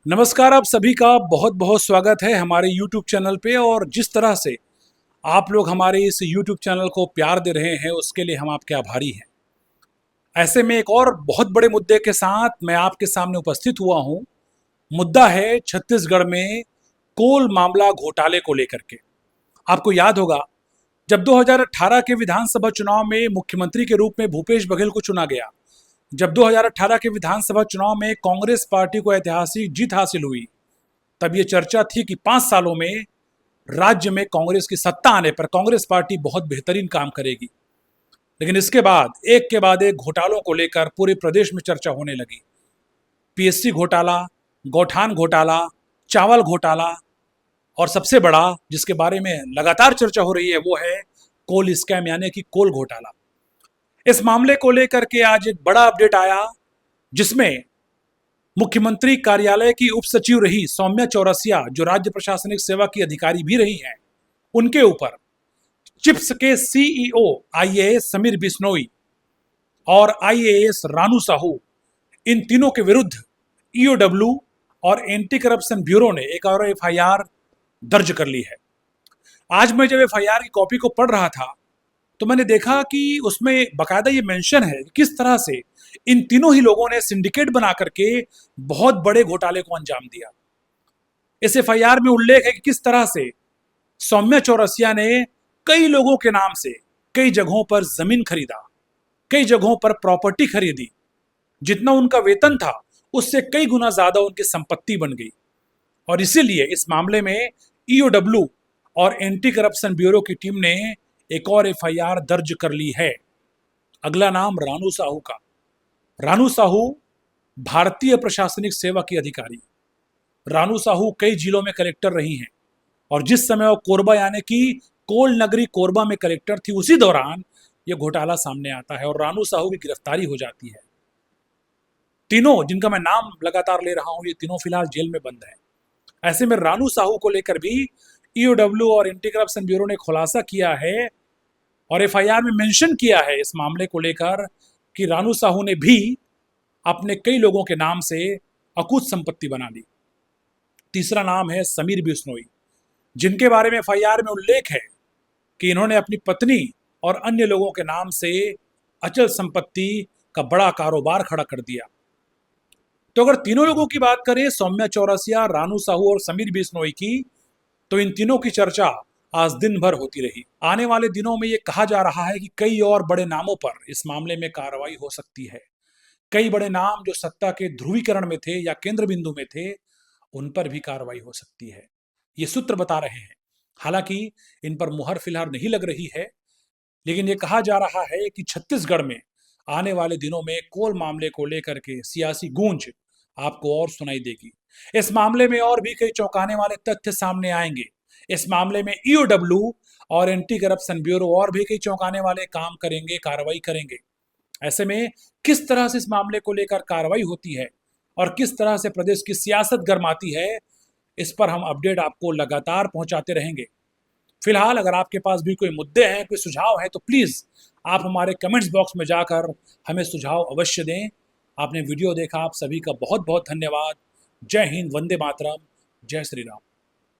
नमस्कार, आप सभी का बहुत बहुत स्वागत है हमारे YouTube चैनल पे। और जिस तरह से आप लोग हमारे इस YouTube चैनल को प्यार दे रहे हैं उसके लिए हम आपके आभारी हैं। ऐसे में एक और बहुत बड़े मुद्दे के साथ मैं आपके सामने उपस्थित हुआ हूँ। मुद्दा है छत्तीसगढ़ में कोल मामला घोटाले को लेकर के। आपको याद होगा, जब 2018 के विधानसभा चुनाव में मुख्यमंत्री के रूप में भूपेश बघेल को चुना गया, जब 2018 के विधानसभा चुनाव में कांग्रेस पार्टी को ऐतिहासिक जीत हासिल हुई, तब ये चर्चा थी कि 5 सालों में राज्य में कांग्रेस की सत्ता आने पर कांग्रेस पार्टी बहुत बेहतरीन काम करेगी। लेकिन इसके बाद एक के बाद एक घोटालों को लेकर पूरे प्रदेश में चर्चा होने लगी। पीएससी घोटाला, गौठान घोटाला, चावल घोटाला, और सबसे बड़ा जिसके बारे में लगातार चर्चा हो रही है वो है कोल स्कैम यानी कि कोल घोटाला। इस मामले को लेकर के आज एक बड़ा अपडेट आया, जिसमें मुख्यमंत्री कार्यालय की उप सचिव रही सौम्या चौरसिया, जो राज्य प्रशासनिक सेवा की अधिकारी भी रही हैं, उनके ऊपर चिप्स के सीईओ आईएएस समीर बिश्नोई और आईएएस रानू साहू, इन तीनों के विरुद्ध ईओडब्ल्यू और एंटी करप्शन ब्यूरो ने एक और एफआईआर दर्ज कर ली है। आज मैं जब एफआईआर की कॉपी को पढ़ रहा था तो मैंने देखा कि उसमें बकायदा ये मेंशन है कि किस तरह से इन तीनों ही लोगों ने सिंडिकेट बना करके बहुत बड़े घोटाले को अंजाम दिया। इस एफआईआर में उल्लेख है कि किस तरह से सौम्या चौरसिया ने कई लोगों के नाम से कई जगहों पर जमीन खरीदा, कई जगहों पर प्रॉपर्टी खरीदी, जितना उनका वेतन था उससे कई गुना ज्यादा उनकी संपत्ति बन गई। और इसीलिए इस मामले में ईओडब्ल्यू और एंटी करप्शन ब्यूरो की टीम ने एक और एफआईआर दर्ज कर ली है। अगला नाम रानू साहू का। रानू साहू भारतीय प्रशासनिक सेवा की अधिकारी। रानू साहू कई जिलों में कलेक्टर रही हैं, और जिस समय वो कोरबा यानी कि कोल नगरी कोरबा में कलेक्टर थी, उसी दौरान ये घोटाला सामने आता है और रानू साहू की गिरफ्तारी हो जाती है। तीनों जिनका मैं नाम लगातार ले रहा हूं, ये तीनों फिलहाल जेल में बंद हैं। ऐसे में रानू साहू को लेकर भी ईओडब्ल्यू और एंटी करप्शन ब्यूरो ने खुलासा किया है और एफआईआर में मेंशन किया है इस मामले को लेकर कि रानू साहू ने भी अपने कई लोगों के नाम से अकूत संपत्ति बना ली। तीसरा नाम है समीर बिश्नोई, जिनके बारे में एफआईआर में उल्लेख है कि इन्होंने अपनी पत्नी और अन्य लोगों के नाम से अचल संपत्ति का बड़ा कारोबार खड़ा कर दिया। तो अगर तीनों लोगों की बात करें, सौम्या चौरसिया, रानू साहू और समीर बिश्नोई की, तो इन तीनों की चर्चा आज दिन भर होती रही। आने वाले दिनों में ये कहा जा रहा है कि कई और बड़े नामों पर इस मामले में कार्रवाई हो सकती है। कई बड़े नाम जो सत्ता के ध्रुवीकरण में थे या केंद्र बिंदु में थे, उन पर भी कार्रवाई हो सकती है, ये सूत्र बता रहे हैं। हालांकि इन पर मुहर फिलहाल नहीं लग रही है, लेकिन ये कहा जा रहा है कि छत्तीसगढ़ में आने वाले दिनों में कोल मामले को लेकर के सियासी गूंज आपको और सुनाई देगी। इस मामले में और भी कई चौंकाने वाले तथ्य सामने आएंगे। इस मामले में ईओडब्ल्यू और एंटी करप्शन ब्यूरो और भी कई चौंकाने वाले काम करेंगे, कार्रवाई करेंगे। ऐसे में किस तरह से इस मामले को लेकर कार्रवाई होती है और किस तरह से प्रदेश की सियासत गर्माती है, इस पर हम अपडेट आपको लगातार पहुंचाते रहेंगे। फिलहाल अगर आपके पास भी कोई मुद्दे हैं, कोई सुझाव है, तो प्लीज़ आप हमारे कमेंट्स बॉक्स में जाकर हमें सुझाव अवश्य दें। आपने वीडियो देखा, आप सभी का बहुत बहुत धन्यवाद। जय हिंद, वंदे मातरम, जय श्री राम।